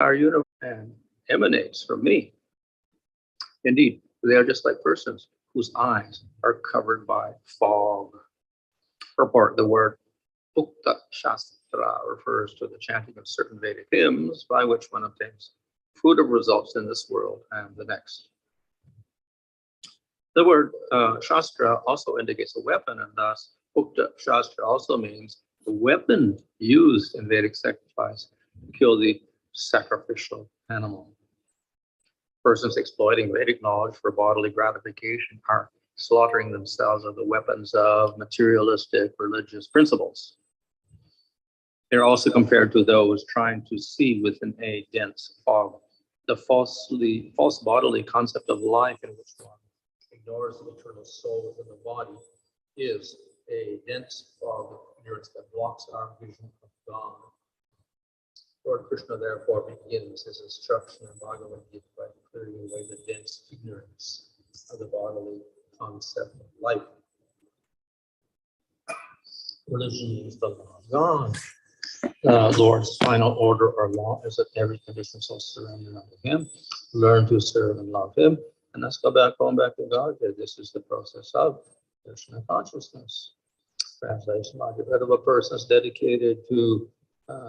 our universe and emanates from me. Indeed, they are just like persons whose eyes are covered by fog. Purport: the word uktha-śastrā refers to the chanting of certain Vedic hymns by which one obtains fruitive results in this world and the next. The word shastra also indicates a weapon, and thus uktha-śastrā also means the weapon used in Vedic sacrifice to kill the sacrificial animal. Persons exploiting Vedic knowledge for bodily gratification are slaughtering themselves with the weapons of materialistic religious principles. They're also compared to those trying to see within a dense fog. The false bodily concept of life, in which one ignores the eternal soul within the body, is a dense fog of ignorance that blocks our vision of God. Lord Krishna therefore begins his instruction in Bhagavad Gita by clearing away the dense ignorance of the bodily concept of life. Religion means the law of God. The Lord's final order or law is that every condition shall surrender unto him, learn to serve and love him, and let's go back to God. This is the process of Krishna consciousness. Translation: like if a person is dedicated to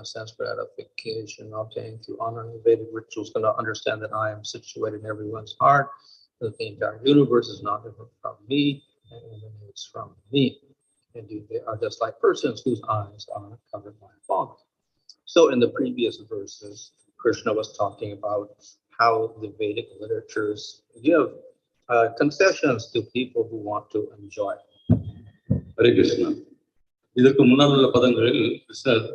sense gratification obtained through honoring Vedic rituals, going to understand that I am situated in everyone's heart, that the entire universe is not different from me and emanates from me. Indeed, they are just like persons whose eyes are covered by fog. So in the previous verses, Krishna was talking about how the Vedic literatures give concessions to people who want to enjoy. Hare Krishna. இதற்கு முன்னால் உள்ள பதங்களில் கிருஷ்ணர்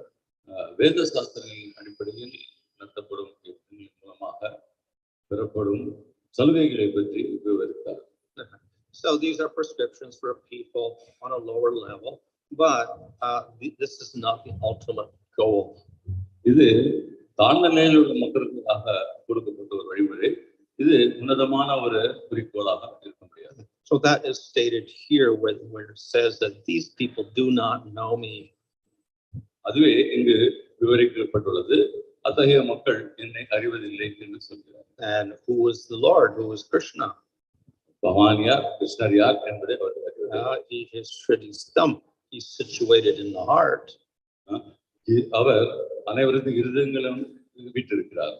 வேத சாஸ்திரங்களின் அடிப்படையில் நடத்தப்படும் மூலமாக பெறப்படும் சலுகைகளை பற்றி விவரித்தார். So these are prescriptions for people on a lower level, but this is not the ultimate goal. இது தாழ்ந்த நிலையில் உள்ள மக்களுக்காக கொடுக்கப்பட்ட ஒரு வழிமுறை. இது உன்னதமான ஒரு குறிக்கோளாக இருக்க முடியாது. So that is stated here where it says that these people do not know me. அதுவே இங்கு விவரிக்கப்பட்டுள்ளது. அத்தகைய மக்கள் என்னை அறிவதில்லை என்று சொல்கிறார். And who is the Lord? Who is Krishna? பகவான் யார், கிருஷ்ணர் யார் என்பதை அவர்கள் அறிவார்கள். He is hṛdi-stham. He's situated in the heart. அவர் அனைவரது இருதயங்களும் வீற்றிருக்கிறார்.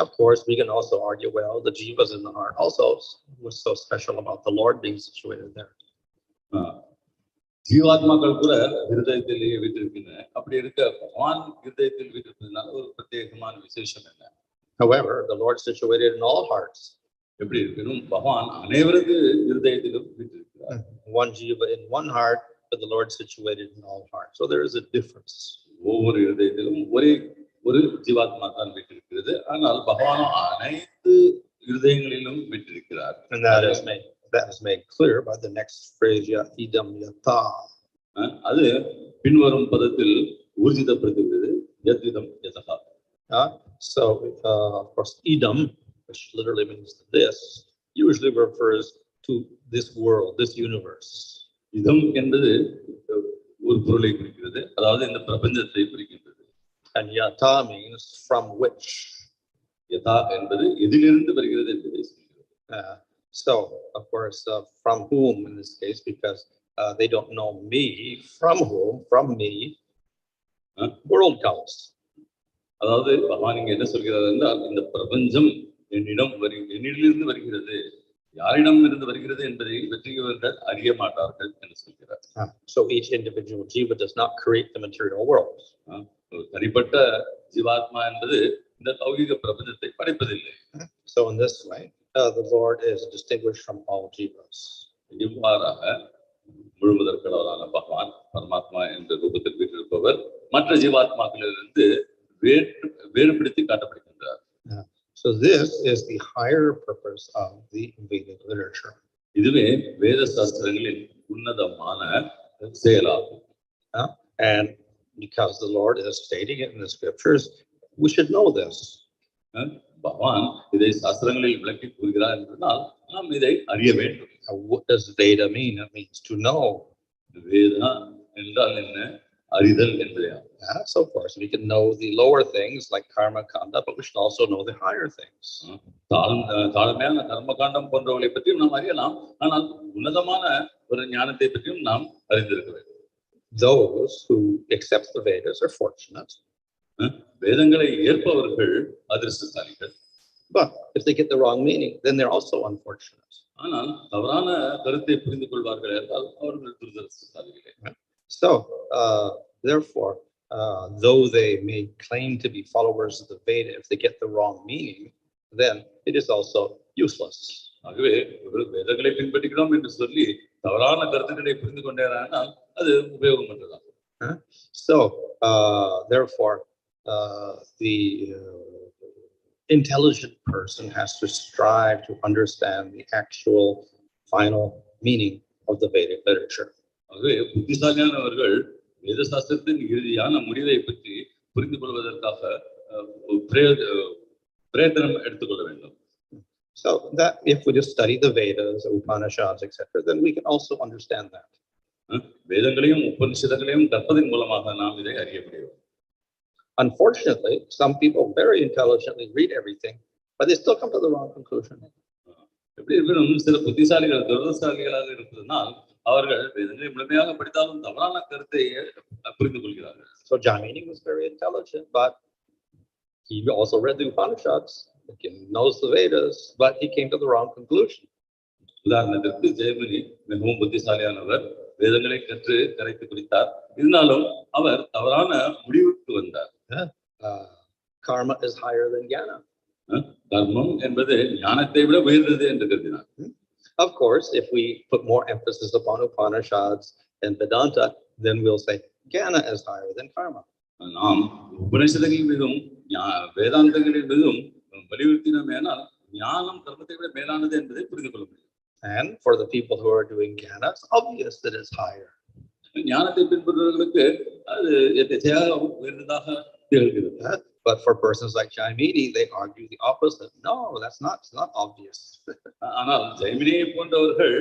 Of course, we can also argue, well, the jiva is in the heart. Also, what's so special about the Lord being situated there? ஜீவாத்மாக்கள் கூட இருதயத்திலேயே வீற்றிருக்கின்றன. அப்படி இருக்க பகவான் இருதயத்தில் வீற்றிருப்பதனால ஒரு பிரத்யேகமான விசேஷம் என்ன? However, the Lord is situated in all hearts. எப்படி இருக்கணும்? பகவான் அனைவரது இருதயத்திலும் வீற்றிருக்கிறார். One jiva in one heart, but the Lord is situated in all hearts. So there is a difference. ஒவ்வொரு இருதயத்திலும் ஒரே ஒரு ஜீவாத்மா தான் வீற்றிருக்கிறது. ஆனால் பகவானும் அனைத்து இருதயங்களிலும் வீற்றிருக்கிறார். And that is made clear by the next phrase, idam, yathā. அது பின்வரும் பதத்தில் ஊர்ஜிதப்படுத்துகிறது. யத்விதம் யதஹ. So of course, idam, which literally means this, usually refers to this world, this universe. இதம் என்பது ஒரு பொருளை குறிக்கிறது, அதாவது இந்த பிரபஞ்சத்தை குறிக்கின்றது. And yathā means from which. யதா என்பது எதிலிருந்து வருகிறது என்பதை சொல்கிறது. So of course, from whom in this case, because they don't know me, from whom, from me, world comes. அதாவது பகவான் இங்க என்ன சொல்கிறார் என்றால், இந்த பிரபஞ்சம் என்னிடமிருந்து வருகிறது, யாரிடம் இருந்து வருகிறது என்பதை வெற்றிகரர்கள் அறிய மாட்டார்கள் என்று சொல்கிறார். So each individual jiva does not create the material world. தனிப்பட்ட ஜீவாத்மா என்பது இந்த லௌகிக பிரபஞ்சத்தை படைப்பதில்லை. So in this way, the Lord is distinguished from all jivas. இவ்வாறாக முழுமுதற்கடவுளான பகவான் பரமாத்மா என்ற ரூபத்தில் வீற்றிருப்பவர் மற்ற ஜீவாத்மாக்களிலிருந்து வேறுபடுத்தி காட்டப்படுகின்றார். So this is the higher purpose of the Vedic literature. இதுவே வேத சாஸ்திரங்களின் உன்னதமான செயலாகும். And because the Lord is stating it in the scriptures, we should know this. பகவான் இதை சாஸ்திரங்களில் விளக்கி கூறுகிறார் என்றால் நாம் இதை அறிய வேண்டும். What does Veda mean? It means to know. Veda என்றால் என்ன? அறிதல் என்பதே. So of course we can know the lower things like karma kanda, but we should also know the higher things. தாழ்மையான கர்ம காண்டம் போன்றவர்களை பற்றியும் நாம் அறியலாம், ஆனால் உன்னதமான ஒரு ஞானத்தை பற்றியும் நாம் அறிந்திருக்க வேண்டும். Those who accept the Vedas are fortunate. வேதங்களை ஏற்பவர்கள் அதிர்ஷ்டசாலிகள். But if they get the wrong meaning, then they're also unfortunate. ஆனால் தவறான கருத்தை புரிந்து கொள்வார்கள் என்றால் அவர்கள் துரதிர்ஷ்டசாலிகளே. So therefore, though they may claim to be followers of the Veda, if they get the wrong meaning, then it is also useless. ஆகவே வேதங்களை பின்பற்றுகிறோம் என்று சொல்லி தவறான கருத்துக்களை புரிந்து கொண்டார்கள் அது உபயோகமற்றதாகும். So therefore, the intelligent person has to strive to understand the actual final meaning of the Vedic literature. ஆகவே புத்திசாலியானவர்கள் வேத சாஸ்திரத்தின் இறுதியான முடிவை பற்றி புரிந்து கொள்வதற்காக பிரயத்தனம் எடுத்துக்கொள்ள வேண்டும். So that if we just study the Vedas, Upanishads, etc., then we can also understand that. வேதங்களையும் உபனிஷதங்களையும் கற்பதன் மூலமாக நாம் இதை அறிய முடியும். Unfortunately, some people very intelligently read everything, but they still come to the wrong conclusion. எப்படி இருக்கணும், சில புத்திசாலிகள் துரதிர்ஷ்டசாலிகளாக இருப்பதனால் அவர்கள் வேதங்களை முழுமையாக படித்தாலும் தவறான கருத்தை புரிந்து கொள்கிறார்கள். So Jānanti was very intelligent, but he also read the Upanishads, he knows the Vedas, but he came to the wrong conclusion. உதாரணத்திற்கு ஜெயமணி மிகவும் புத்திசாலியானவர், வேதங்களை கற்று கரைத்து குடித்தார், இருந்தாலும் அவர் தவறான முடிவுக்கு வந்தார். Karma is higher than jnana. கர்மம் என்பது ஞானத்தை விட உயர்ந்தது என்று கருதினார். Of course, if we put more emphasis upon Upanishads and Vedanta, then we'll say jnana is higher than karma. நாம் உபநிஷதங்கள் மீதும் வேதாந்தங்களின் மீதும் வலியுறுத்தினோமேனால் ஞானம் கர்மத்தை விட மேலானது என்பதை புரிந்து கொள்ள முடியும். And for the people who are doing jnana, it's obvious that it's higher. ஞானத்தை பின்பற்றுவர்களுக்கு அது எதேச்சையாக உயர்ந்ததாக திகழ்கிறது. But for persons like Jaimini, they argue the opposite. No, it's not obvious. ஆனால் ஜெயமினியை போன்றவர்கள்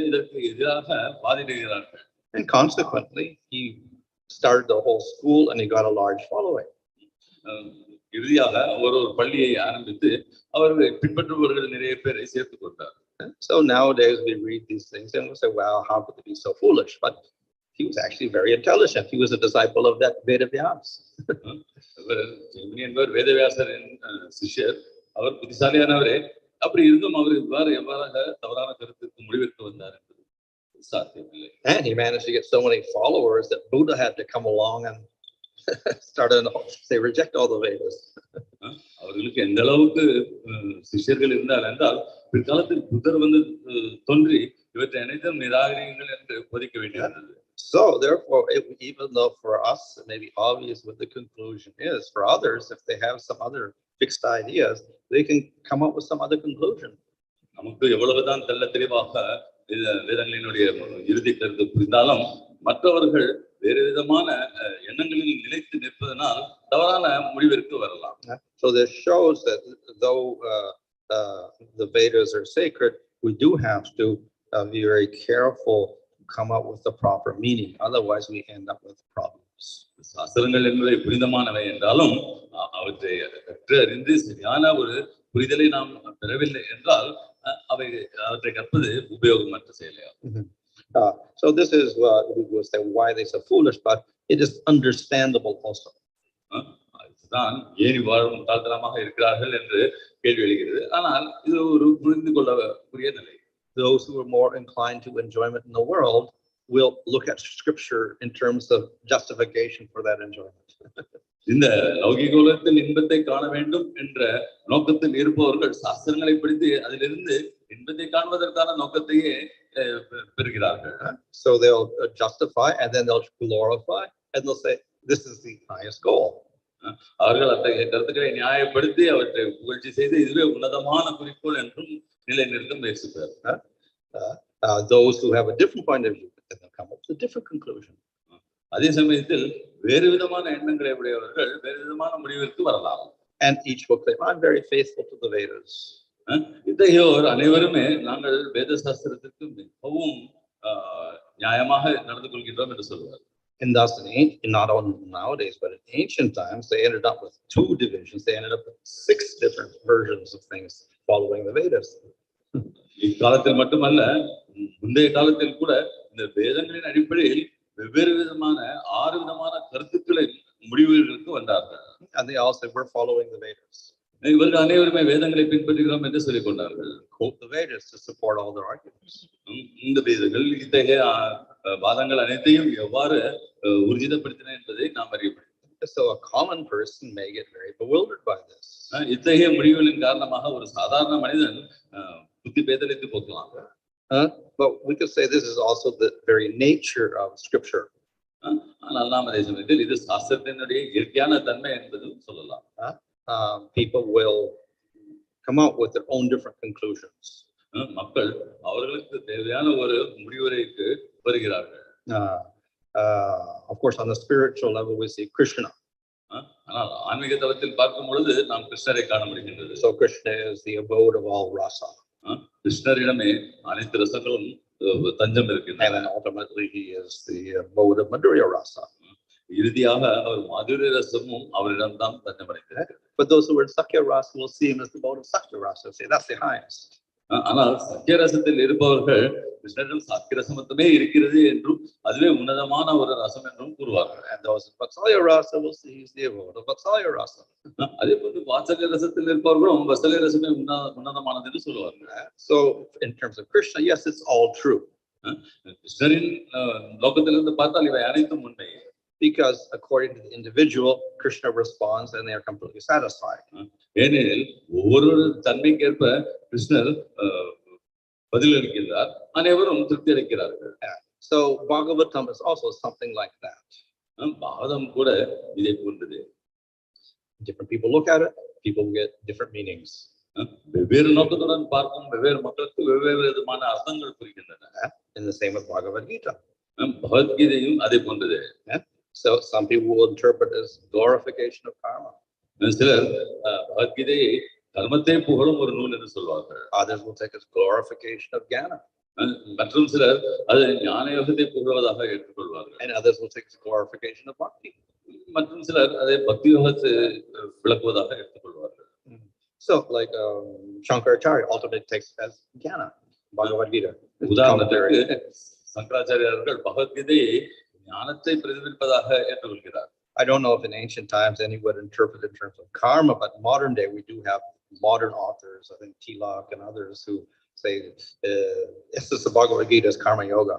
இதற்கு எதிராக வாதிடுகிறார்கள். And consequently, he started the whole school and he got a large following. இறுதியாக ஒரு பள்ளியை ஆரம்பித்து அவர்களை பின்பற்றுபவர்கள் நிறைய பேரை சேர்த்துக் கொண்டார். So nowadays we read these things and we say, wow, how could they be so foolish? But he was actually very intelligent. He was a disciple of that Vedas. Jayamini என்பவர் வேதவியாசரின் சிஷ்யர். அவர் புத்திசாலியானவரே, அப்படி இருந்தும் அவர் எவ்வாறாக தவறான கருத்துக்கு முடிவிற்கு வந்தார் என்பது சாத்தியமில்லை. And he managed to get so many followers that Buddha had to come along and started they reject all the Vedas. அவர்களுக்கு எந்த அளவுக்கு சிஷ்யர்கள் இருந்தார் என்றால் பிற்காலத்தில் புத்தர் வந்து தோன்றி இவற்றை அனைத்தும் நிராகரியுங்கள் என்று போதிக்க வேண்டியிருந்தது. So therefore, even though for us it may be obvious what the conclusion is, for others, if they have some other fixed ideas, they can come up with some other conclusion. நமக்கு எவ்வளவுதான் தெள்ள தெளிவாக வேதங்களினுடைய இறுதி கருத்து புரிந்தாலும் மற்றவர்கள் வேறு விதமான எண்ணங்களில் நிலைத்து நிற்பதனால் தவறான முடிவிற்கு வரலாம். So this shows that though the Vedas are sacred, we do have to be very careful to come up with the proper meaning. Otherwise, we end up with problems. சாஸ்திரங்கள் என்பவை புனிதமானவை என்றாலும் அவற்றை கற்று அறிந்து சரியான ஒரு புரிதலை நாம் பெறவில்லை என்றால் அவற்றை கற்பது உபயோகமற்ற செயலாகும். So this is we will say why they so foolish, but it is understandable also. தான் ஏன் இவ்வாறு முட்டாள்தனமாக இருக்கிறார்கள் என்று கேள்வி எழுகிறது. ஆனால் இது ஒரு புரிந்து கொள்ளக்கூடிய நிலை. Those who are more inclined to enjoyment in the world will look at scripture in terms of justification for that enjoyment. இந்த லௌகிக உலகத்தில் இன்பத்தை காண வேண்டும் என்ற நோக்கத்தில் இருப்பவர்கள் சாஸ்திரங்களை படித்து அதிலிருந்து இன்பத்தை காண்பதற்கான நோக்கத்தையே பெறுகிறார்கள். So they'll justify and then they'll glorify and they'll say this is the highest goal. அவர்கள் அத்தகைய கருத்துக்களை நியாயப்படுத்தி அவற்றை புகழ்ச்சி செய்து இதுவே உன்னதமான குறிக்கோள் என்றும் நிலைநிறுத்த முயற்சிப்பார். Those who have a different point of view, they'll come up with a different conclusion. அதே சமயத்தில் வேறு விதமான எண்ணங்களை உடையவர்கள் வேறு விதமான முடிவிற்கு வரலாம். And each book say, I'm very faithful to the Vedas. இத்தகையோர் அனைவருமே நாங்கள் வேத சாஸ்திரத்திற்கு மிகவும் நியாயமாக நடந்து கொள்கின்றோம் என்று சொல்வார். And thus, not only nowadays, but in ancient times, they ended up with 2 divisions. They ended up with 6 different versions of things following the Vedas. இக்காலத்தில் மட்டுமல்ல, முந்தைய காலத்தில் கூட இந்த வேதங்களின் அடிப்படையில் வெவ்வேறு விதமான 6 விதமான கருத்துக்களை முடிவுகளுக்கு வந்தார்கள். And they all said, we're following the Vedas. இவர்கள் அனைவருமே வேதங்களை பின்பற்றுகிறோம் என்று சொல்லிக் கொண்டார்கள். Quote the Vedas to support all their arguments. இந்த வேதங்கள் இத்தகைய வாதங்கள் அனைத்தையும் எவ்வாறு உறுதிப்படுத்தின என்பதை நாம் அறிய முடியும். So a common person may get very bewildered by this. இத்தகைய முடிவுகளின் காரணமாக ஒரு சாதாரண மனிதன் புத்தி பேதலித்து போகலாம். But we could say this is also the very nature of scripture. ஆனால் நாம் அதே சமயத்தில் இது சாஸ்திரத்தினுடைய இயற்கையான தன்மை என்பதும் சொல்லலாம். People will come out with their own different conclusions. மக்கள் அவர்களுக்கு தேவையான ஒரு முடிவுரைக்கு வருகிறார்கள். Of course, on the spiritual level, we see Krishna. ஆனால் ஆன்மீக தளத்தில் பார்க்கும் பொழுது நாம் கிருஷ்ணரை காண முடிகின்றது. So Krishna is the abode of all rasa. கிருஷ்ணரிடமே அனைத்து ரசங்களும் தஞ்சம் இருக்கின்றன. And then ultimately he is the abode of Madhurya rasa. இறுதியாக அவர் மாதுரிய ரசமும் அவரிடம் தான் தஞ்சம் அடைந்திருக்கிறது. But those who are in Sakya rasa will see him as the abode of Sakya rasa. Say that's the highest. ஆனால் சக்கிய ரசத்தில் இருப்பவர்கள் கிருஷ்ணரிடம் சக்கிய ரசம் மட்டுமே இருக்கிறது என்றும் அதுவே உன்னதமான ஒரு ரசம் என்றும் கூறுவார்கள். And those in Vatsalya rasa will see he's the abode of Vatsalya rasa. அதே போன்று வாத்சல்ய ரசத்தில் இருப்பவர்களும் வத்சல்ய ரசமே உன்னதமானது என்று சொல்லுவார்கள். So in terms of Krishna, yes, it's all true. கிருஷ்ணரின் லோகத்திலிருந்து பார்த்தால் இவை அனைத்தும் உண்மை. Because according to the individual, Krishna responds and they are completely satisfied. ஏனெனில் ஒவ்வொரு தன்மைக்கேற்ப கிருஷ்ணர் பதிலளிக்கிறார், அனைவரும் திருப்தி அளிக்கிறார்கள். So Bhagavatam is also something like that. Bhagavatam கூட இதை போன்றது. Different people look at it, people get different meanings. வெவ்வேறு நோக்கத்துடன் பார்க்கும் வெவ்வேறு மக்களுக்கு வெவ்வேறு விதமான அர்த்தங்கள் புரிகின்றன. In the same with Bhagavad Gita. பகவத்கீதையும் அதே போன்றது. So some people will interpret as glorification of karma. சிலர் பகவத்கீதையை கர்மத்தை புகழும் ஒரு நூல் என்று சொல்வார்கள். Others will take as glorification of jnana. மற்றும் சிலர் அதை ஞான யோகத்தை புகழ்வதாக ஏற்றுக்கொள்வார்கள். And others will take as glorification of bhakti. மற்றும் சிலர் அதை பக்தி யோகத்தை விளக்குவதாக ஏற்றுக்கொள்வார்கள். So like Shankaracharya ultimately takes as jnana, Bhagavad Gita. உதாரணத்துக்கு சங்கராச்சாரியர்கள் பகவத்கீதையை ஞானத்தை பிரதிபலிப்பதாக ஏற்றுக்கொள்கிறார். I don't know if in ancient times anyone would interpret in terms of karma, but modern day we do have modern authors, I think Tilak and others, who say this is the Bhagavad Gita is karma yoga.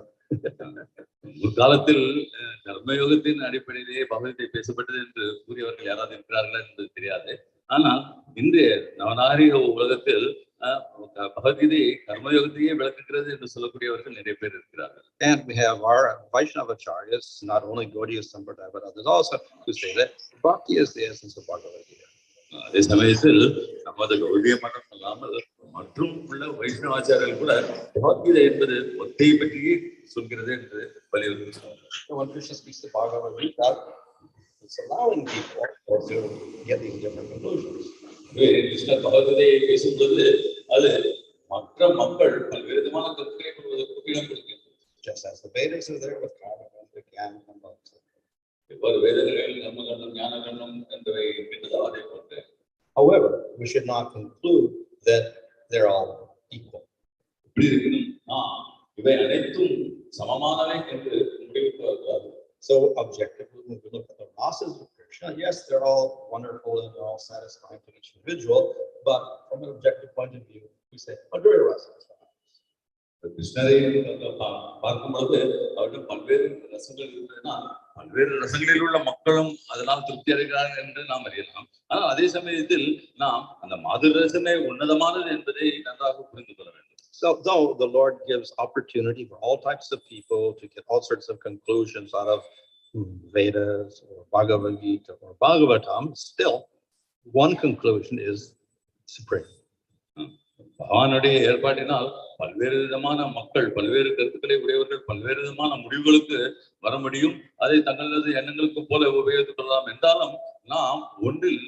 முற்காலத்தில் கர்மயோகத்தின் அடிப்படையிலேயே பகவத்கீதை பேசப்பட்டது என்று கூறியவர்கள் யாராவது இருக்கிறார்களா என்பது தெரியாது. ஆனால் இன்றைய நவநாகரிக உலகத்தில் பகவத்கீதையை கர்மயோகத்தையே விளக்குகிறது என்று சொல்லக்கூடியவர்கள் நிறைய பேர் இருக்கிறார்கள். And we have our Vaishnavacharyas, not only Gaudiya Sampradaya, but others also, who say that bhakti is the essence of Bhagavad Gita. அதே சமயத்தில் நமது கௌடிய மதம் அல்லாமல் மற்றும் உள்ள வைஷ்ணவாச்சாரியர்கள் கூட பகவத்கீதை என்பது பக்தியை பற்றியே சொல்கிறது என்று வலியுறுத்துகிறார்கள். When Krishna speaks of Bhagavad Gita, it's allowing people to get these different conclusions. கிருஷ்ணர் பகவத்கீதையை பேசும்போது அது மற்ற மக்கள் பல்வேறு விதமான கருத்துக்களை கொள்வதற்கு இடம் கொடுக்கிறது. Just as the Vedas are there with karma, jnana, and bhakti. இவ்வாறு வேதங்கள் கர்மகண்டம் ஞான கண்டம் என்பவை இருக்கின்றதோ அதே போன்று. However, we should not conclude that they're all equal. இப்படி இருக்கணும் இவை அனைத்தும் சமமானவை என்று முடிவுக்கு வருகிறது. So objectively, when we look at the rasas of Krishna, yes, they're all wonderful and they're all satisfying to each individual, but from an objective point of view, we say Madhurya rasa is the highest. கிருஷ்ணரை பார்க்கும் பொழுது அவர்கள் பல்வேறு ரசங்கள் இருப்பதனால் பல்வேறு ரசங்களில் உள்ள மக்களும் அதனால் திருப்தி அடைகிறார்கள் என்று நாம் அறியலாம். ஆனால் அதே சமயத்தில் நாம் அந்த மாதுர ரசமே உன்னதமானது என்பதை நன்றாக புரிந்து கொள்ள வேண்டும். So though the Lord gives opportunity for all types of people to get all sorts of conclusions out of Vedas or Bhagavad Gita or Bhagavatam, still one conclusion is supreme. பகவானுடைய ஏற்பாட்டினால் பல்வேறு விதமான மக்கள் பல்வேறு கருத்துக்களை உடையவர்கள் பல்வேறு விதமான முடிவுகளுக்கு வர முடியும். அதை தங்களது எண்ணங்களுக்கு போல உபயோகித்துக் கொள்ளலாம். என்றாலும் நாம் ஒன்றில்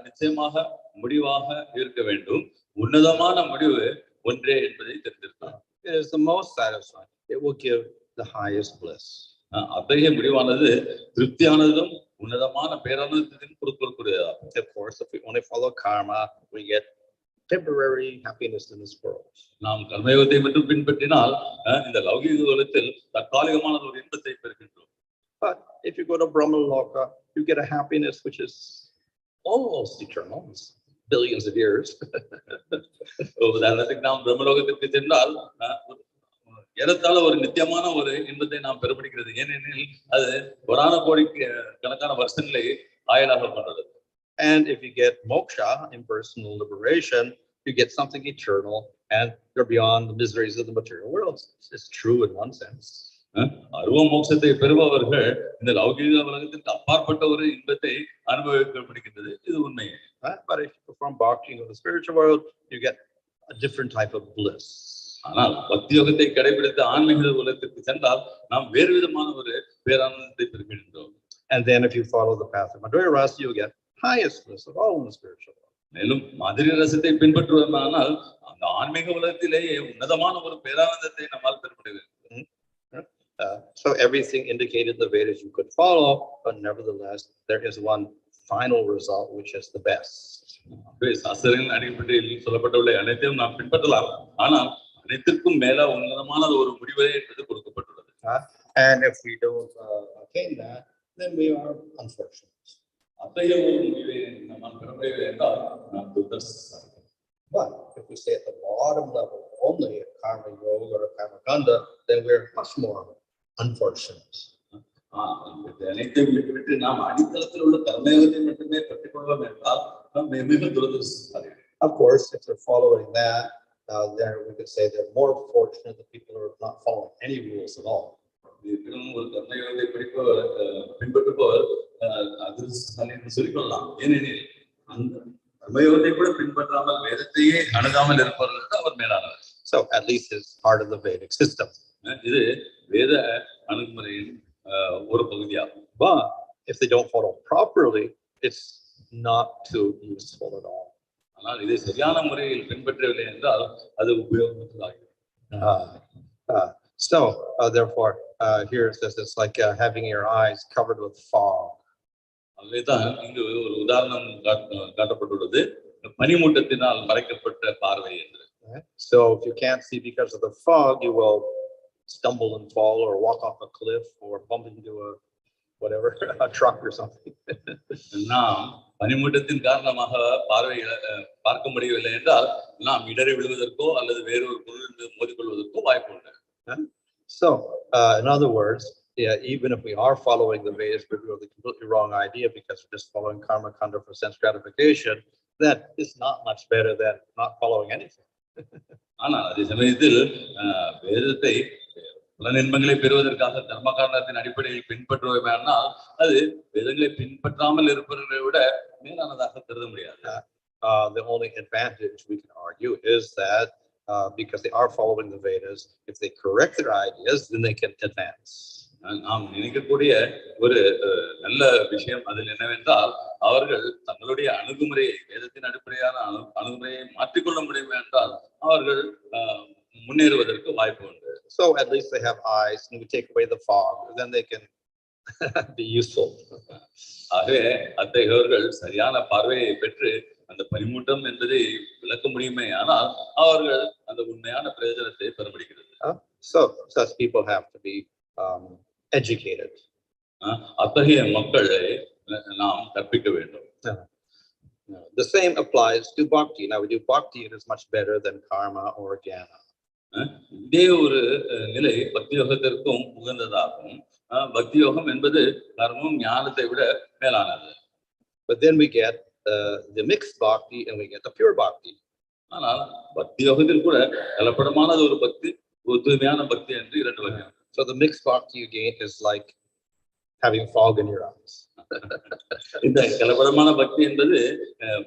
நிச்சயமாக முடிவாக இருக்க வேண்டும். உன்னதமான முடிவு ஒன்றே என்பதை தெரிந்திருக்கலாம். It is the most satisfying. It will give the highest bliss. அத்தகைய முடிவானது திருப்தியானதும் உன்னதமான பேரானந்தத்தின் கொடுக்கக்கூடியதாகும். Of course, if we only follow karma, we get temporary happiness in this world. நாம் கர்மயோகத்தை மட்டும் பின்பற்றினால் இந்த லௌகிக உலகத்தில் தற்காலிகமான ஒரு இன்பத்தை பெறுகின்றோம். But if you go to Brahma Loka, you get a happiness which is almost eternal, billions of years. உதாரணத்துக்கு நாம் பிரம்மலோகத்திற்கு சென்றால் ஏறத்தாழ ஒரு நித்தியமான ஒரு இன்பத்தை நாம் பெறப்படுகிறது. ஏனெனில் அது வரான கோடிக்கு கணக்கான வருஷங்களை ஆயுளாக கொண்டது. And if you get moksha, impersonal liberation, you get something eternal and you're beyond the miseries of the material world. It's true in one sense. அருவ மோட்சத்தை பெறுபவர்கள் இந்த லௌகிக உலகத்திற்கு அப்பாற்பட்ட ஒரு இன்பத்தை அனுபவிக்கப்படுகின்றது. இது உண்மை. But if you perform bhakti in the spiritual world, you get a different type of bliss. ஆனால் பக்தி யோகத்தை கடைபிடித்த ஆன்மீக உலகத்திற்கு சென்றால் நாம் வேறு விதமான ஒரு பேரானந்தத்தை பெறுகின்றோம். And then if you follow the path of Madhurya Rasa, you get highest bliss of all in the spiritual world. மேலும் மதுரை ரசத்தை பின்பற்றுவதனால் அந்த ஆன்மீக உலகத்திலேயே உன்னதமான ஒரு பேரானந்தத்தை நம்மால் பெற முடிகிறது. So everything indicated in the Vedas you could follow, but nevertheless there is one final result which is the best. சாஸ்திரங்களின் அடிப்படையில் சொல்லப்பட்டுள்ள அனைத்தையும் நாம் பின்பற்றலாம், ஆனால் அனைத்திற்கும் மேல உன்னதமான ஒரு முடிவே என்பது கொடுக்கப்பட்டுள்ளது. And if we don't attain that, then we are unfortunate. அத்தகைய ஒரு முடிவை நம்மால் பெற முடியவில்லை என்றால் நாம் துர்தர்ஷனம். But if we stay at the bottom level only at karma yoga or karma kanda, then we're much more unfortunate. அனைத்தையும் விட்டுவிட்டு நாம் அடித்தளத்தில் உள்ள கர்மயோகத்தை மட்டுமே பெற்றுக்கொள்வோம் என்றால் நாம் மிக துரதிர்ஷ்டசாலி. Of course, if they're following that, then we could say they're more fortunate that people are not following any rules at all. ஒரு கர்மயோகத்தை பின்பற்றுபவர் அதிர்ஷ்டசாலி என்று சொல்லிக்கொள்ளலாம். ஏனெனில் அந்த கர்மயோகத்தை கூட பின்பற்றாமல் வேதத்தையே அணுகாமல் இருப்பவர்கள் அவர் மேலானவர். So at least it's part of the Vedic system. இது வேத அணுகுமுறையின் ஒரு பகுதியாகும். But if they don't follow properly, it's not too useful at all. ஆனால் இதை சரியான முறையில் பின்பற்றவில்லை என்றால் அது உபயோகமற்றதாகிறது. So therefore here it says it's like having your eyes covered with fog. அதுதான் இங்கு ஒரு உதாரணம் காட்டப்பட்டுள்ளது, பனிமூட்டத்தினால் மறைக்கப்பட்ட பார்வை என்று. So if you can't see because of the fog, you will stumble and fall or walk off a cliff or bump into a whatever a truck or something. நாம் பனிமூட்டத்தின் காரணமாக பார்வை பார்க்க முடியவில்லை என்றால் நாம் இடறி விழுவதற்கோ அல்லது வேறொரு பொருள் மோதிக்கொள்வதற்கோ வாய்ப்பு உண்டு. So in other words, yeah, even if we are following the Vedas, but we have the completely wrong idea because we're just following karma kanda for sense gratification, that is not much better than not following anything. ஆனால் அதே சமயத்தில் வேதத்தை புலனின்பங்களை பெறுவதற்காக தர்ம காரணத்தின் அடிப்படையில் பின்பற்றுவோமானால் அது வேதங்களை பின்பற்றாமல் இருப்பவர்களை விட மேலானதாக கருத முடியாது. The only advantage we can argue is that because they are following the Vedas, if they correct their ideas, then they can advance. நாம் நினைக்கக்கூடிய ஒரு நல்ல விஷயம் அதில் என்னவென்றால் அவர்கள் தங்களுடைய அணுகுமுறையை வேதத்தின் அடிப்படையான அணுகுமுறையை மாற்றிக்கொள்ள முடியும் என்றால் அவர்கள் முன்னேறுவதற்கு வாய்ப்பு உண்டு. So at least they have eyes, and we take away the fog, then they can be useful. ஆகவே அத்தகையவர்கள் சரியான பார்வையை பெற்று அந்த பனிமூட்டம் என்பதை விளக்க முடியுமே, ஆனால் அவர்கள் அந்த உண்மையான பிரயோஜனத்தை பெற முடிகிறது. So such people have to be educated. அத்தகைய மக்களை நாம் கற்பிக்க வேண்டும். The same applies to bhakti. Now we do bhakti, it is much better than karma or jnana. இதே ஒரு நிலை பக்தி யோகத்திற்கும் உகந்ததாகும். பக்தி யோகம் என்பது கர்மம் ஞானத்தை விட மேலானது. But then we get the mixed bhakti and we get the pure bhakti. ஆனால் பக்தி யோகத்தில் கூட கலப்படமானது ஒரு பக்தி, ஒரு தூய்மையான பக்தி என்று இரண்டு வகை. So the mixed bhakti you gain is like having fog in your eyes. இந்த கலப்படமான பக்தி என்பது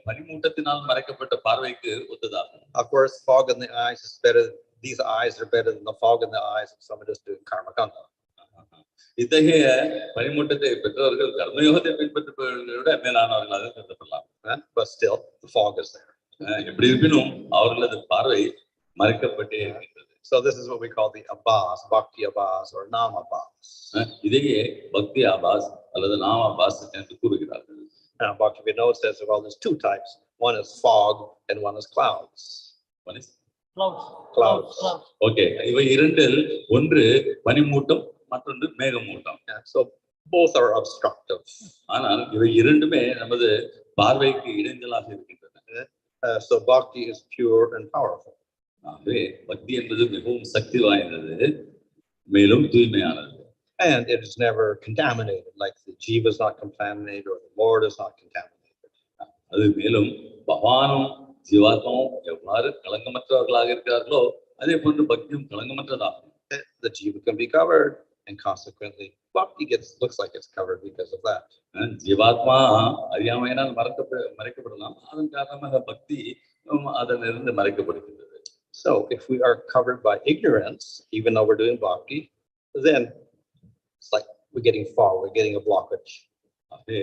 பனிமூட்டத்தினால் மறைக்கப்பட்ட பார்வைக்கு ஒத்ததாகும். Of course, fog in the eyes is better. These eyes are better than the fog in the eyes of somebody just doing karma kanda. இத்தகைய பனிமூட்டத்தை பெற்றவர்கள் கர்மயோகத்தை பின்பற்றுபவர்களை விட மேலானவர்களாக கருதப்படலாம். But still, the fog is there. எப்படி இருப்பினும் அவர்களது பார்வை மறைக்கப்பட்டே இருக்கின்றது. So this is what we call the abhas, bhakti abhas or nama abhas. இதையே பக்தி ஆபாஸ் அல்லது நாம ஆபாஸ் என்று கூறுகிறார்கள். Now, Bhakti Vinod says, well, there's two types. One is fog and one is clouds. One is Clouds. Okay. இவை இரண்டில் ஒன்று பனிமூட்டம் மற்றொன்று மேகமூட்டம். So both are obstructive. ஆனால் இவை இரண்டுமே நமது பார்வைக்கு இடைஞ்சலாக இருக்கின்றன. So bhakti is pure and powerful. ஆகவே பக்தி என்பது மிகவும் சக்தி வாய்ந்தது மேலும் தூய்மையானது. And it is never contaminated, like the jiva is not contaminated or the Lord is not contaminated. அது மேலும் பகவானும் ஜீவாத்மாவும் எவ்வாறு களங்கமற்றவர்களாக இருக்கிறார்களோ அதே போன்று பக்தியும் களங்கமற்றதாகும். The jiva can be covered, and consequently bhakti looks like it's covered because of that. ஜீவாத்மா அறியாமையினால் மறைக்கப்படலாம், அதன் காரணமாக பக்தி அதனிலிருந்து மறைக்கப்படுகின்றது. So if we are covered by ignorance, even though we're doing bhakti, then it's like we're getting fog, we're getting a blockage. ஆகவே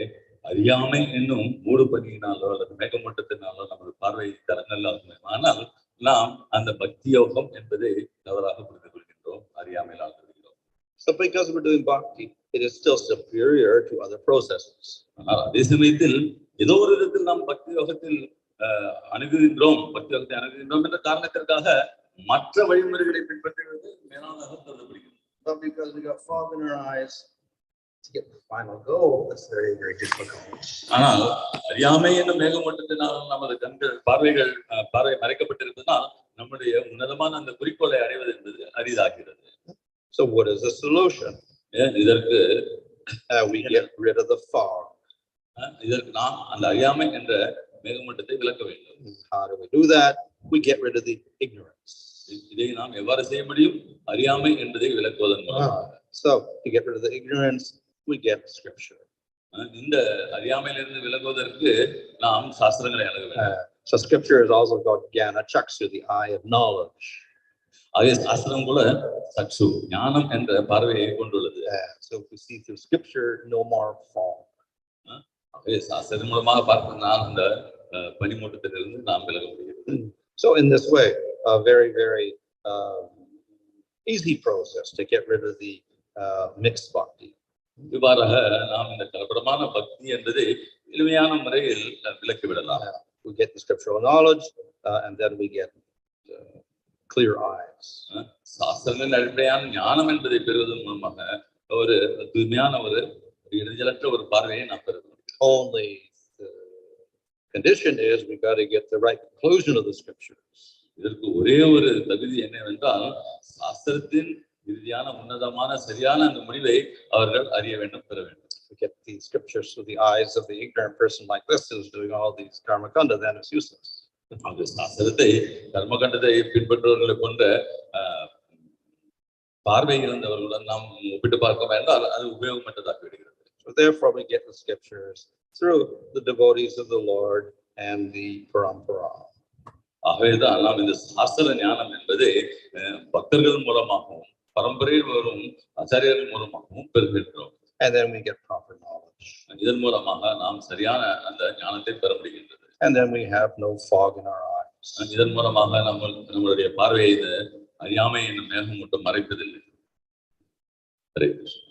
அறியாமை என்னும் மூடு பனியினாலோ அல்லது மேகமூட்டத்தினாலோ நமது பார்வை தரங்கள் ஆகும். ஆனால் நாம் அந்த பக்தி யோகம் என்பதை தவறாக புரிந்து கொள்கின்றோம், அறியாமையால் இருக்கிறோம். So because we're doing bhakti, it is still superior to other processes. ஆனால் அதே சமயத்தில் ஏதோ ஒரு விதத்தில் நாம் பக்தி யோகத்தில் அணுகுகின்றோம், பக்தி யோகத்தை அணுகுகின்றோம் என்ற காரணத்திற்காக மற்ற வழிமுறைகளை பின்பற்றுவது மேலாக கருதப்படுகிறது. But because we got fog in our eyes, to get the final goal, it's very, very difficult. ஆனால் அறியாமை என்னும் மேகமூட்டத்தினால் நமது கண்கள் பார்வை மறைக்கப்பட்டிருப்பதனால் நம்முடைய உன்னதமான அந்த குறிக்கோளை அடைவது என்பது அரிதாகிறது. So what is the solution? இதற்கு we get rid of the fog. இதற்கு நாம் அந்த அறியாமை என்ற மேகமூட்டத்தை விலக்க வேண்டும். How do we do that? We get rid of the ignorance. இதை நாம் எவ்வாறு செய்ய முடியும்? அறியாமை என்பதை விலக்குவதன் மூலமாக. So to get rid of the ignorance, we get scripture. இந்த அறியாமையிலிருந்து விலகுவதற்கு நாம் சாஸ்திரங்களை அணுக வேண்டும். So scripture is also called jānanti, the eye of knowledge. அதே சாஸ்திரம் கூட சக்ஷு ஞானம் என்ற பார்வையை கொண்டுள்ளது. So if we see through scripture, no more fog. அதே சாஸ்திரம் மூலமாக பார்ப்பதனால் அந்த பனிமூட்டத்திலிருந்து நாம் விலக முடியும். So in this way, a very, very easy process to get rid of the mixed bhakti. இவ்வாறாக நாம் இந்த கலப்படமான பக்தி என்பதை எளிமையான முறையில் விலக்கி விடலாம். We get the scriptural knowledge and then we get clear eyes. சாஸ்திரங்களின் அடிப்படையான ஞானம் என்பதை பெறுவதன் மூலமாக ஒரு தூய்மையான ஒரு இடைஞ்சலற்ற ஒரு பார்வையை நாம் பெறுவோம். Only the condition is we got to get the right conclusion of the scriptures. இதற்கு ஒரே ஒரு தகுதி என்னவென்றால் சாஸ்திரத்தின் இறுதியான உன்னதமான சரியான அந்த முடிவை அவர்கள் அறிய வேண்டும், பெற வேண்டும். We get the scriptures through the eyes of the ignorant person like this who's doing all these karmakanda, then it's useless. அந்த சாஸ்திரத்தை கர்மகண்டத்தை பின்பற்றுவர்களை கொண்ட பார்வை இருந்தவர்களுடன் நாம் ஒப்பிட்டு பார்க்க வேண்டாம், அது உபயோகமற்றதாக விடுகிறது. So therefore we get the scriptures through the devotees of the Lord and the parampara. ஆகவேதான் நாம் இந்த சாஸ்திர ஞானம் என்பதை பக்தர்கள் மூலமாகவும் பரம்பரையில் வரும் ஆச்சாரியர்கள் மூலமாகவும் பெறுகின்றோம். And then we get proper knowledge. இதன் மூலமாக நாம் சரியான அந்த ஞானத்தை பெற முடிகின்றது. And then we have no fog in our eyes. இதன் மூலமாக நம்மளுடைய பார்வையை இந்த அறியாமை என்னும் மேகமூட்டம் மறைப்பதில்லை. Hare Krishna.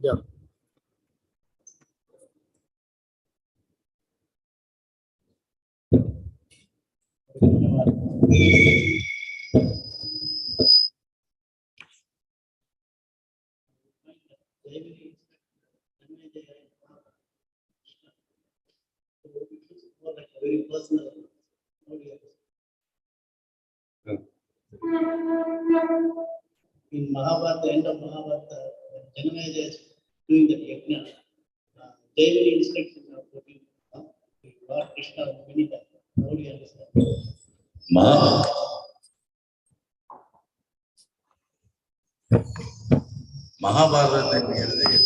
Yeah. Very personal. In Mahabharata, end of Mahabharata, Jananti is doing the yajna. They will instruct him of putting Lord Krishna many times. How do you understand? மகாபாரதத்தின் இறுதியில்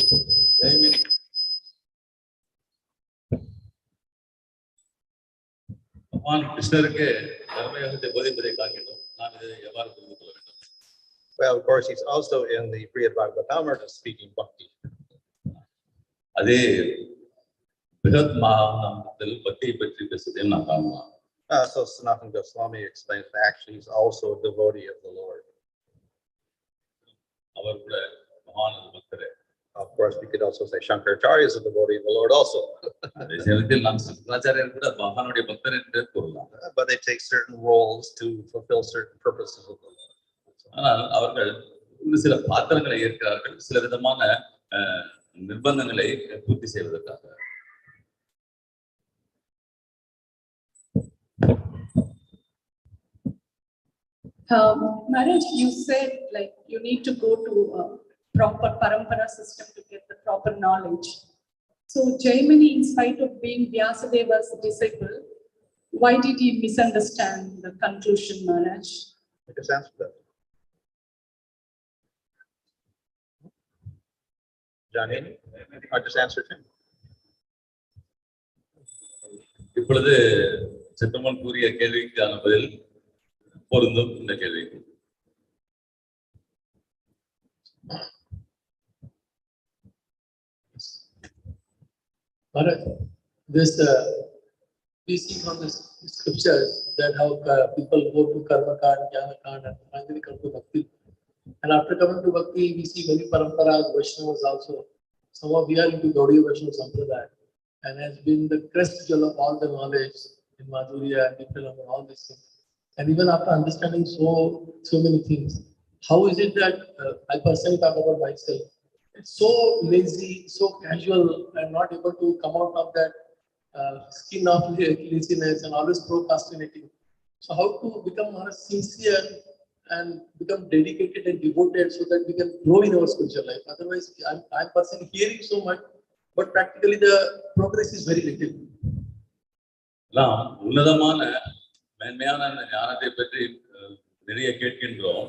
பகவான் கிருஷ்ணருக்கு கர்மயோகத்தை போதிப்பதை காண்கிறோம். நாம் இதை எவ்வாறு புரிந்து கொள்ள வேண்டும்? Well, of course, he's also in the Hṛdi-sthāṁ speaking bhakti. அதே பிருஹத் மகாநாமத்தில் பக்தியை பற்றி பேசுவதையும் நான் காணலாம். So Sanatana Goswami explains that actually he's also a devotee of the Lord. அவர் கூட மகான் பக்தரே. Of course, we could also say Shankaracharya is a devotee of the Lord also. அதே சமயத்தில் நாம் சங்கராச்சாரியர் கூட மகானுடைய பக்தர் என்று கூறலாம். But they take certain roles to fulfill certain purposes of the Lord. ஆனால் அவர்கள் சில பாத்திரங்களை ஏற்கிறார்கள், சில விதமான நிர்பந்தங்களை பூர்த்தி செய்வதற்காக. Maharaj, you said like you need to go to a proper parampara system to get the proper knowledge. So Jaimini, in spite of being Vyasadeva's disciple, why did he misunderstand the conclusion, Maharaj? I just answered that. Janani, I just answered him. இப்பொழுது செட்டமன் கூறிய கேள்விக்கான பதில் பொருந்தும் இந்த கேள்விக்கு. This we see from the scriptures that how people go to karma kand, jnana kand, and finally come to bhakti. And after coming to bhakti, we see many paramparas, Vaishnavas also. Some of we are into Gaudiya Vaishnava Sampradaya, and has been the crest jewel of all the knowledge in Madhurya and Nityanam and all these things. And even after understanding so many things, how is it that I personally talk about myself? It's so lazy, so casual, and not able to come out of that skin of laziness and always procrastinating. So how to become more sincere and become dedicated and devoted so that we can grow in our spiritual life? Otherwise, I'm personally hearing so much, but practically the progress is very little. நாம் உன்னதமான மேன்மையான ஞானத்தை பற்றி நிறைய கேட்கின்றோம்.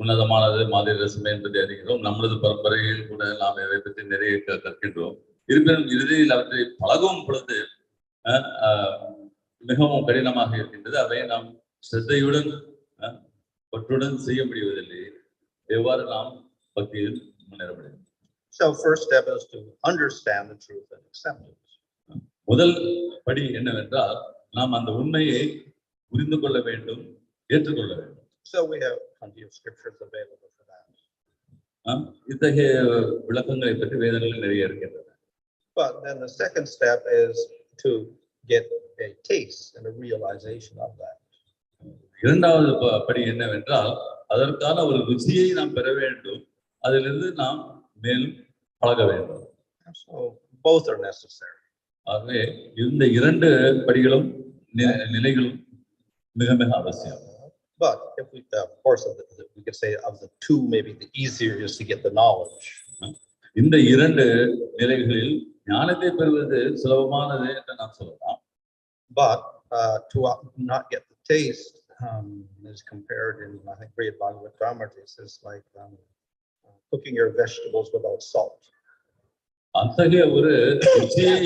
உன்னதமானது மாதிரி ரசமே என்பதை அறிகிறோம். நம்மளது பரம்பரையில் கூட நாம் இதை பற்றி நிறைய கற்கின்றோம். இருப்பினும் இறுதியில் அவற்றை பழகும் பொழுது மிகவும் கடினமாக இருக்கின்றது. அதை நாம் ஸ்ரத்தையுடன் பற்றுடன் செய்ய முடிவதில்லை. எவ்வாறு நாம் பக்தியில் முன்னேற முடியும்? So first step is to understand the truth and accept it. முதல் படி என்னவென்றால் நாம் அந்த உண்மையை புரிந்து கொள்ள வேண்டும், ஏற்றுக்கொள்ள வேண்டும். So we have plenty of scriptures available for that. இத்தகைய விளக்கங்களை பற்றி வேதங்களில் நிறைய இருக்கின்றன. But then the second step is to get a taste and a realization of that. இரண்டாவது படி என்னவென்றால் அதற்கான ஒரு ருச்சியை நாம் பெற வேண்டும், அதிலிருந்து நாம் மேலும் பழக வேண்டும். So both are necessary. ஆகவே இந்த இரண்டு படிகளும் நிலைகளும் மிக மிக அவசியம். But if we, of course, we could say of the two, maybe the easier is to get the knowledge. இந்த இரண்டு நிலைகளில் ஞானத்தை பெறுவது சுலபமானது என்று நாம் சொல்லலாம். But to not get the taste is compared in, I think, Bhagavad-gītā, it's like cooking your vegetables without salt. அத்தகைய ஒரு ருச்சியை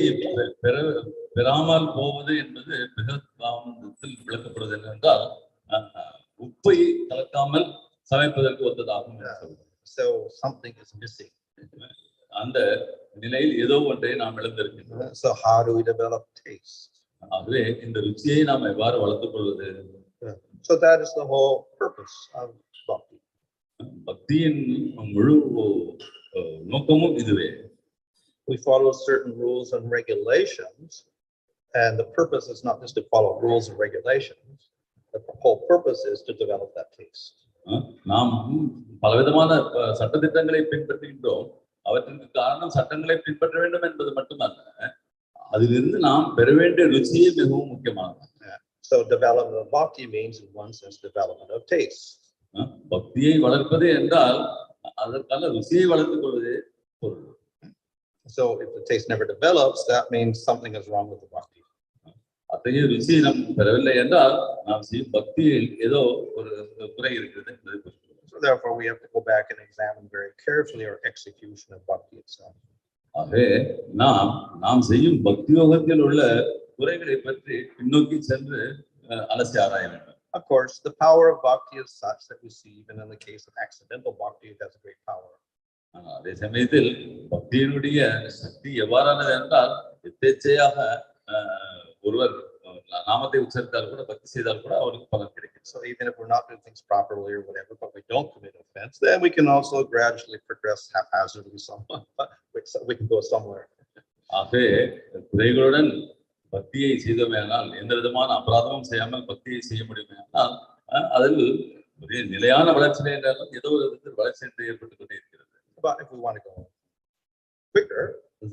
பெறாமல் போவது என்பது மிகத்தில் விளக்கப்படுவது என்னவென்றால் உப்பை கலக்காமல் சமைப்பதற்கு ஒத்ததாகும். So something is missing. அந்த நிலையில் ஏதோ ஒன்றை நாம் இழந்திருக்கின்றோம். So how do we develop taste? ஆகவே இந்த ருச்சியை நாம் எவ்வாறு வளர்த்துக் கொள்வது? So that is the whole purpose of bhakti. பக்தியின் முழு நோக்கமும் இதுவே. We follow certain rules and regulations, and the purpose is not just to follow rules and regulations. The whole purpose is to develop that taste. நாம் பலவிதமான சட்டதிட்டங்களை பின்பற்றுகின்றோம். அவற்றிற்கு காரணம் சட்டங்களை பின்பற்ற வேண்டும் என்பது மட்டுமல்ல, அதிலிருந்து நாம் பெற வேண்டிய ருச்சியே மிகவும் முக்கியமானது. So development of bhakti means, in one sense, development of taste. பக்தியை வளர்ப்பது என்றால் அதற்கான ருசியை வளர்த்துக் கொள்வதே பொருள். So if the taste never develops, that means something is wrong with the bhakti. அத்தகைய ருசி நாம் பெறவில்லை என்றால் நாம் செய்யும் பக்தியில் ஏதோ ஒரு குறை இருக்கிறது என்பதை புரிந்து. So therefore, we have to go back and examine very carefully our execution of bhakti itself. ஆகவே நாம் செய்யும் பக்தி யோகத்தில் உள்ள குறைகளை பற்றி பின்னோக்கி சென்று அலசி ஆராய வேண்டும். Of course, the power of bhakti is such that we see even in the case of accidental bhakti, it has a great power. அதே சமயத்தில் பக்தியினுடைய சக்தி எவ்வாறானது என்றால் எதேச்சையாக ஒருவர் நாமத்தை உச்சரித்தால் கூட பக்தி செய்தால் கூட அவருக்கு பலன் கிடைக்கும். So even if we're not doing things properly or whatever, but we don't commit offense, then we can also gradually progress haphazardly somewhat. We can go somewhere. ஆகவே குறைகளுடன் பக்தியை செய்தோமேனால் எந்த விதமான அபராதமும் செய்யாமல் பக்தியை செய்ய முடியுமேனால் அதில் ஒரு நிலையான வளர்ச்சி என்றாலும் ஏதோ ஒரு விதத்தில் வளர்ச்சி என்று ஏற்பட்டுக் கொண்டே இருக்கிறது. But if we want to go quicker,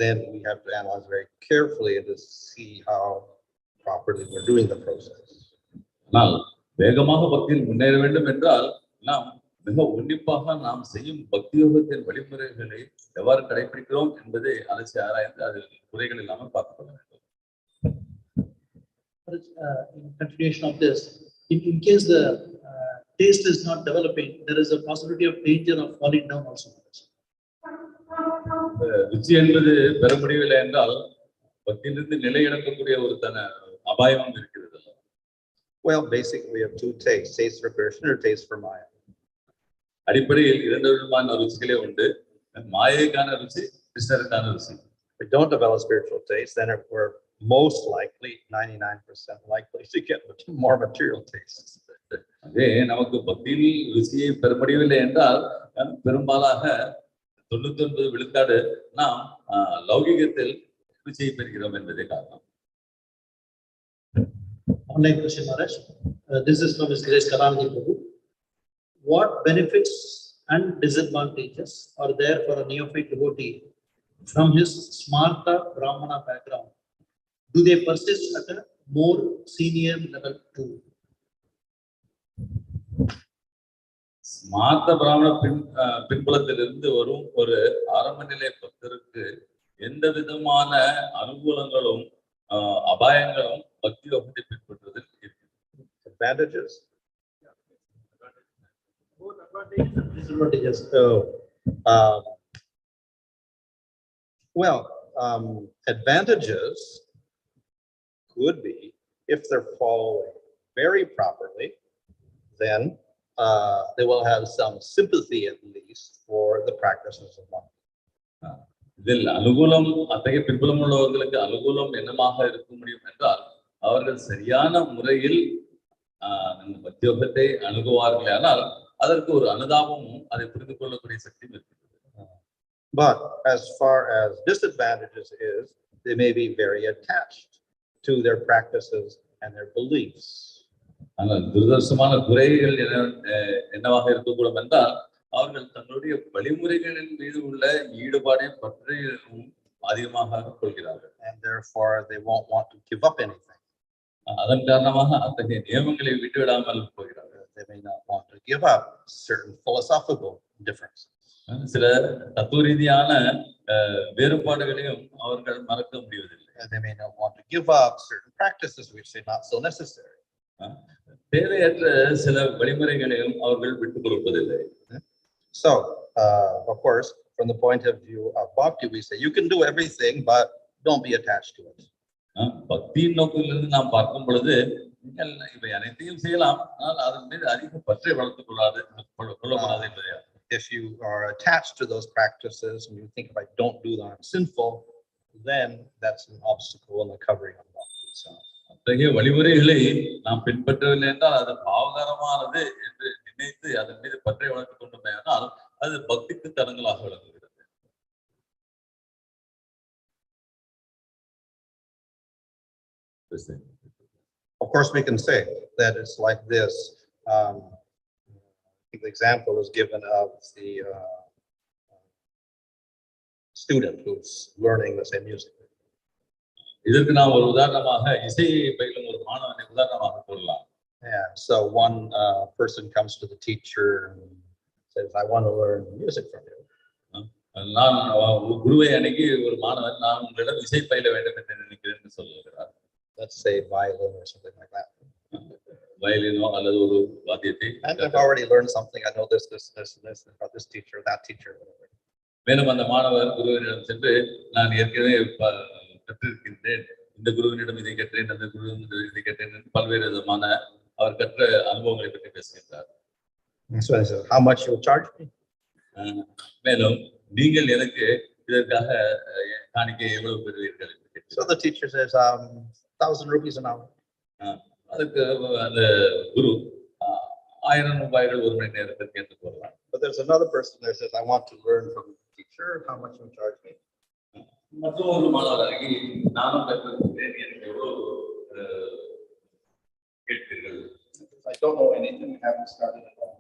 then we have to analyze very carefully and to see how properly we're doing the process. ஆனால் வேகமாக பக்தியில் முன்னேற வேண்டும் என்றால் நாம் மிக உன்னிப்பாக நாம் செய்யும் பக்தி யோகத்தின் வழிமுறைகளை எவ்வாறு கடைபிடிக்கிறோம் என்பதை அலசி ஆராய்ந்து அதில் குறைகள் இல்லாமல் பார்த்துக் கொள்ள வேண்டும். In continuation of this, in case the taste is not developing, there is a possibility of danger of falling down also. ருச்சி என்பது பெற முடியவில்லை என்றால் பக்தியிலிருந்து நிலை இழக்கக்கூடிய ஒரு அபாயமும் இருக்கிறது. Well, basically we have two tastes, taste for Krishna or taste for Maya. அடிப்படையில் இரண்டு விதமான ருச்சிகளே உண்டு, மாயைக்கான ருச்சி, கிருஷ்ணருக்கான ருச்சி. If we don't develop spiritual taste, then we're most likely 99% likely to get more material tastes. அதே நமக்கு பக்தியில் ருச்சியை பெற முடியவில்லை என்றால் பெரும்பாலாக 99 விழுக்காடு நாம் லௌகிகத்தில் ருச்சியை பெறுகிறோம் என்பதே காரணம். Online question, Maharaj. This is from His Grace Karanji Prabhu. What benefits and disadvantages are there for a neophyte devotee from his smarta brahmana background? Do they persist at a more senior level too? ஸ்மார்த்த பிராமண பின்புலத்திலிருந்து வரும் ஒரு ஆரம்ப நிலை பக்தருக்கு எந்த விதமான அனுகூலங்களும் அபாயங்களும் பக்தி யோகத்தை பின்பற்றுவதில் இருக்கு. Advantages? Both advantages and disadvantages. So, advantages could be if they're following very properly, then they will have some sympathy at least for the practices of bhakti. இதில் அனுகூலம் அத்தகைய பின்புலம் உள்ளவர்களுக்கு அனுகூலம் என்னமாக இருக்க முடியும் என்றால் அவர்கள் சரியான முறையில் பக்தியோகத்தை அணுகுவார்கள் ஆனால் அதற்கு ஒரு அனுதாபமும் அதை புரிந்து கொள்ளக்கூடிய சக்தியும் இருக்கிறது. But as far as disadvantages is, they may be very attached to their practices and their beliefs. ஆனால் துரதிர்ஷ்டமான குறைகள் என்னவாக இருக்கக்கூடும் என்றால் அவர்கள் தங்களுடைய வழிமுறைகளின் மீது உள்ள ஈடுபாடையும் பற்றியும் அதிகமாக கொள்கிறார்கள். And therefore they won't want to give up anything. அதன் காரணமாக அத்தகைய நியமங்களை விட்டுவிடாமல் போகிறார்கள். They may not want to give up certain philosophical differences. சில தத்துவ ரீதியான வேறுபாடுகளையும் அவர்கள் மறக்க முடிவதில்லை. And they may not want to give up certain practices which are not so necessary. தேவையற்ற சில வழிமுறைகளையும் அவர்கள் விட்டுக் கொடுப்பதில்லை. So, of course, from the point of view of bhakti, we say you can do everything, but don't be attached to it. பக்தியின் நோக்கிலிருந்து நாம் பார்க்கும் பொழுது நீங்கள் இவை அனைத்தையும் செய்யலாம், ஆனால் அதன் மீது அதிக பற்றை வளர்த்துக் கொள்ளாது என்பதே. If you are attached to those practices and you think if I don't do them, I'm sinful, then that's an obstacle in the covering of bhakti. So, அத்தகைய வழிமுறைகளை நாம் பின்பற்றவில்லை என்றால் அது பாவகரமானது என்று நினைத்து அதன் மீது பற்றை வளர்த்துக் கொண்டோமே ஆனால் அது பக்திக்கு தடங்களாக விளங்குகிறது. Of course, we can say that it's like this. The example is given of the student who's learning, let's say, music. இதற்கு நாம் ஒரு உதாரணமாக இசையை பயிலும் ஒரு மாணவனை உதாரணமாக கூறலாம். Yeah, so one person comes to the teacher and says, I want to learn music from you. நான் குருவை அணுகி ஒரு மாணவன் நான் உங்களிடம் இசை பயில வேண்டும் என்று நினைக்கிறேன் என்று சொல்லுகிறார். Let's say violin or something like that. வயலினோ அல்லது ஒரு வாத்தியத்தை. And I've already learned something. I know this about this teacher, that teacher. மேலும் அந்த மாணவர் குருவினிடம் சென்று நான் ஏற்கனவே கற்றிருக்கின்றேன், இந்த குருவினிடம் இதை கேட்டேன், அந்த குருவினிடம் இதை கேட்டேன் என்று பல்வேறு விதமான அவர் கற்ற அனுபவங்களை பற்றி பேசுகின்றார். So I said, how much you'll charge me? மேலும் நீங்கள் எனக்கு இதற்காக காணிக்கை எவ்வளவு பெறுவீர்கள்? So the teacher says, 1,000 rupees an hour. அதுக்கு அந்த குரு 1000 ரூபாய்கள் ஒரு மணி நேரத்திற்கு என்று கூறலாம். But there's another person there says, I want to learn from the teacher. How much you charge me? மற்றொரு மாணவராகி நானும் கற்றுக்கிறேன், எனக்கு எவ்வளவு கேட்பீர்கள்? I don't know anything. I haven't started at all.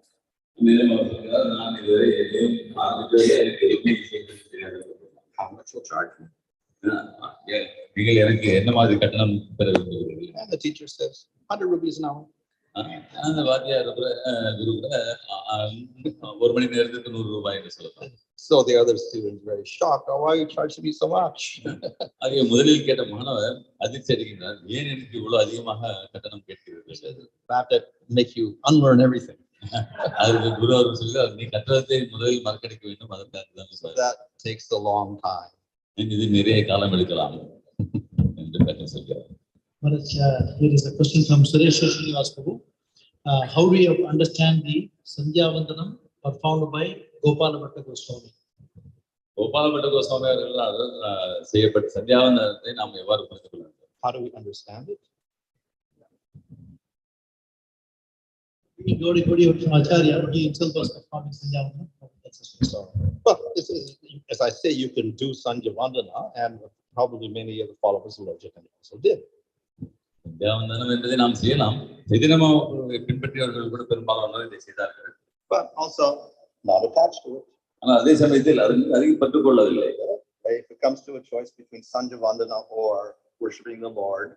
மேலும் அவர் சொல்கிறார், நான் இதுவரை எதையும் ஆரம்பிக்கவே எனக்கு எதுவுமே செய்ய தெரியாது. How much will charge me? நீங்கள் எனக்கு என்ன மாதிரி கட்டணம் பெற விரும்புகிறீர்கள்? And the teacher says, 100 rupees an hour. அந்த வாத்தியார் குரு கூட ஒரு மணி நேரத்துக்கு 100 ரூபாய் என்று சொல்லலாம். So the other student very shocked. Oh, why are you charging me so much? ஆகிய முதலில் கேட்ட மாணவர் அதிர்ச்சி அடைகின்றார், ஏன் எனக்கு இவ்வளவு அதிகமாக கட்டணம் கேட்கிறீர்கள்? That make you unlearn everything. அதுக்கு குரு அவர் சொல்கிறார், நீ கற்றதை முதலில் மறக்கடிக்க வேண்டும், அதற்காக தான். That takes a long time. இது நிறைய காலம் எடுக்கலாம் என்று கற்று சொல்கிறார். Here is a question from Suresh Srinivasapu. How do you understand the Sandhya Vandanam performed by Gopala Bhatta Goswami? Gopala Bhatta Goswami அவர்களால் செய்யப்பட்ட சந்தியாவந்தனத்தை நாம் எவ்வாறு புரிந்து கொள்ள வேண்டும்? How do we understand it? Godi from Acharya, he himself was performing Sandhya Vandanam. Well, as I say, you can do Sandhya Vandana, and probably many of the followers of Lord Chaitanya also did. சந்தியாவந்தனம் என்பதை நாம் செய்யலாம், எதினமா பின்பற்றியவர்கள் கூட பெரும்பாலானோர் இதை செய்தார்கள். But also not attached to it. ஆனால் அதே சமயத்தில் அதிகம் பற்றுக் கொள்ளவில்லை. If it comes to a choice between Sandhya Vandana or worshiping the Lord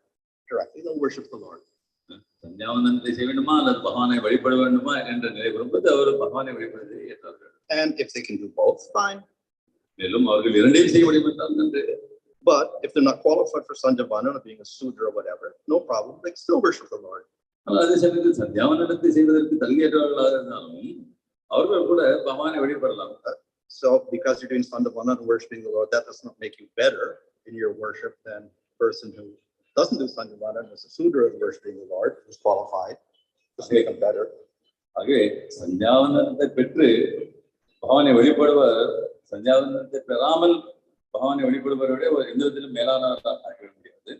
directly, they'll worship the Lord. சந்தியாவந்தனத்தை செய்ய வேண்டுமா அல்லது பகவானை வழிபட வேண்டுமா என்ற நிலை வரும்போது அவர் பகவானை வழிபடுவதை ஏற்றார்கள். And if they can do both, fine. மேலும் அவர்கள் இரண்டையும் செய்ய முடியும் என்றால் நன்று. But if they're not qualified for Sandhya Vandana, being a Sudra or whatever, no problem. They can still worship the Lord. ஆனால் அதே சமயத்தில் சந்தியாவந்தனத்தை செய்வதற்கு தகுதியற்றவர்களாக இருந்தாலும் அவர்கள் கூட பகவானை வழிபடலாம். So because you're doing Sandhya Vandana and worshiping the Lord, that does not make you better in your worship than a person who doesn't do Sandhya Vandana and is a Sudra and worshiping the Lord, who's qualified. Doesn't make them better. ஆகவே சந்தியாவந்தனத்தை பெற்று பகவானை வழிபடுவர் சந்தியாவந்தனத்தை பெறாமல் பகவானை வழிபடுவதை ஒரு எந்த விதத்திலும் மேலானவராக ஆகிவிட முடியாது.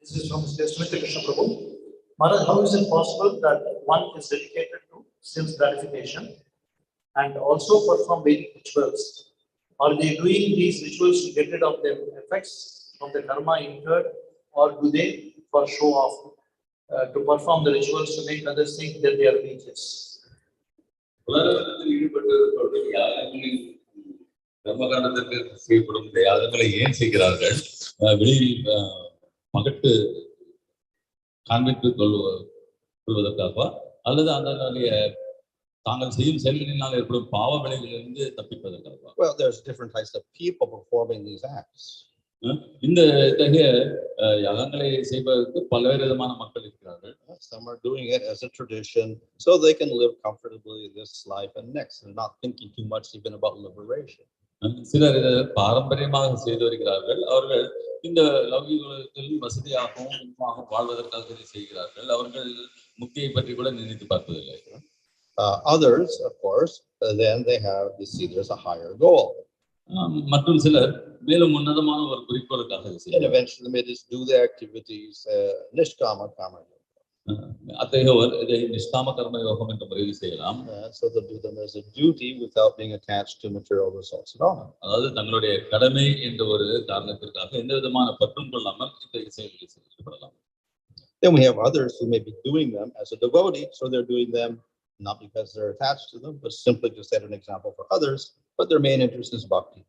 This is from Smriti Krishna Prabhu. Maharaj, how is it possible that one is dedicated to self gratification and also perform Vedic rituals? Are they doing these rituals to get rid of their effects from the karma incurred, or do they for show off to perform the rituals to make others think that they are religious? உலகத்தில் ஈடுபட்டவர்கள் யாகங்களில் கர்மகாண்டத்திற்கு செய்யப்படும் இந்த யாகங்களை ஏன் செய்கிறார்கள்? வெளியில் மகட்டு காண்பித்துக் கொள்வதற்காகவா அல்லது அதனுடைய தாங்கள் செய்யும் செயல்களினால் ஏற்படும் பாவ விளைவிலிருந்து தப்பிப்பதற்காகவா? Well, there's different types of people performing these acts. இந்த இத்தகைய யாகங்களை செய்வதற்கு பல்வேறு விதமான மக்கள் இருக்கிறார்கள். Some are doing it as a tradition so they can live comfortably this life and next and not thinking too much even about liberation. சிலர் பாரம்பரியமாக செய்து வருகிறார்கள். அவர்கள் இந்த லௌகிக உலகத்தில் வசதியாகவும் இன்பமாகவும் வாழ்வதற்காக இதை செய்கிறார்கள். அவர்கள் முக்தியை பற்றி கூட நினைத்து பார்ப்பதில்லை. Others, of course, then they see there's a higher goal. மற்றும் சிலர் மேலும் உன்னதமான ஒரு குறிக்கோளுக்காக and eventually they just do the activities nishkama karma yoga. அத்தகையோர் இதை நிஷ்காம கர்ம யோகம் என்ற முறையில் செய்யலாம். So they do them as a duty without being attached to material results at all. அதாவது தங்களுடைய கடமை என்ற ஒரு காரணத்திற்காக எந்த விதமான பற்றும் கொள்ளாமல் இத்தகைய செயல்களில் ஈடுபடலாம். Then we have others who may be doing them as a devotee, so they're doing them not because they're attached to them, but simply to set an example for others, but their main interest is bhakti.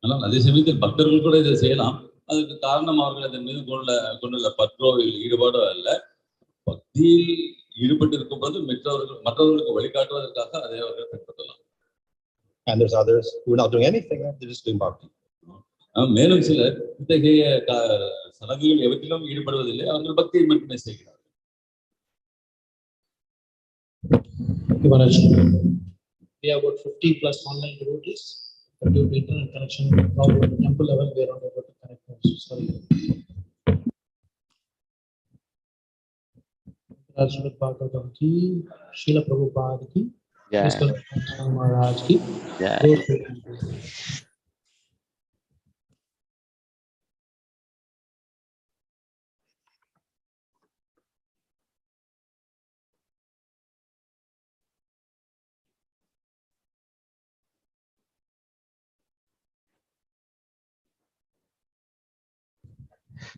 ஆனால் அதே சமயத்தில் பக்தர்கள் கூட இதை செய்யலாம். அதுக்கு காரணம் அவர்கள் அதன் மீது கொண்டுள்ள பற்றோ ஈடுபாடோ அல்ல, பக்தியில் ஈடுபட்டு இருக்கும் போது மற்றவர்களுக்கு வழிகாட்டுவதற்காக அதை அவர்கள் பின்பற்றலாம். And there's others who are not doing anything, they're just doing bhakti. மேலும் சிலர் இத்தகைய சடங்குகள் எவற்றிலும் ஈடுபடுவதில்லை, அவர்கள் பக்தியை மட்டுமே செய்கிறார்கள். We have about 50 plus online devotees, but due to internet connection, now at the temple level, we are not able to connect. Sorry. Srimad Bhagavatam ki, Srila Prabhupada ki, Jai. Mr. Maharaj ki. Jai.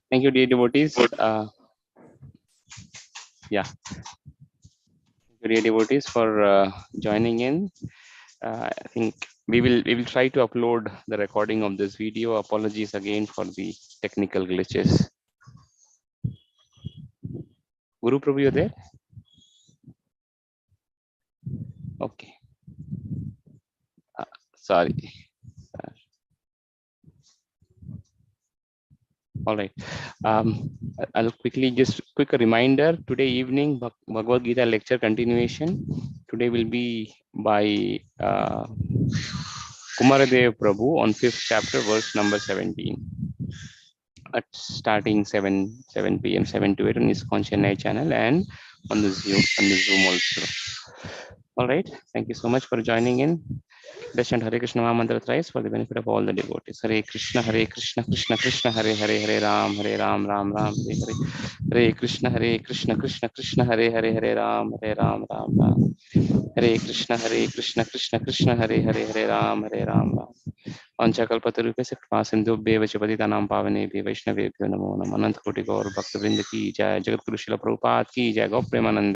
Thank you, dear devotees. Yeah, thank you, dear devotees, for joining in. I think we will try to upload the recording of this video. Apologies again for the technical glitches. Guru Prabhu, you there? Okay. Sorry. All right. I'll quickly just quick reminder. Today evening Bhagavad Gita lecture continuation. Today will be by Kumaradev Prabhu on 5th chapter, verse number 17. At starting 7 p.m. 7 to 8 on his Chennai channel and on the Zoom also. All right. Thank you so much for joining in. Let's chant Hare Krishna Mahamantra thrice for the benefit of all the devotees. Hare Krishna Krishna Krishna Hare Hare, Hare Ram Ram Ram Hare Hare. Hare Krishna Krishna Krishna Hare Hare, Hare Ram Ram Ram. Hare Krishna Krishna Krishna Hare Hare, Hare Ram Ram. Vanchakalpatarupesya कृपासिन्धुभ्येव च पतितानां पावनेभ्यो वैष्णवेभ्यो नमो नमः। अनंत कोटि गौर भक्त वृंद की जय। जगत गुरु श्रील प्रभुपाद की जय। गौ प्रेमानंद।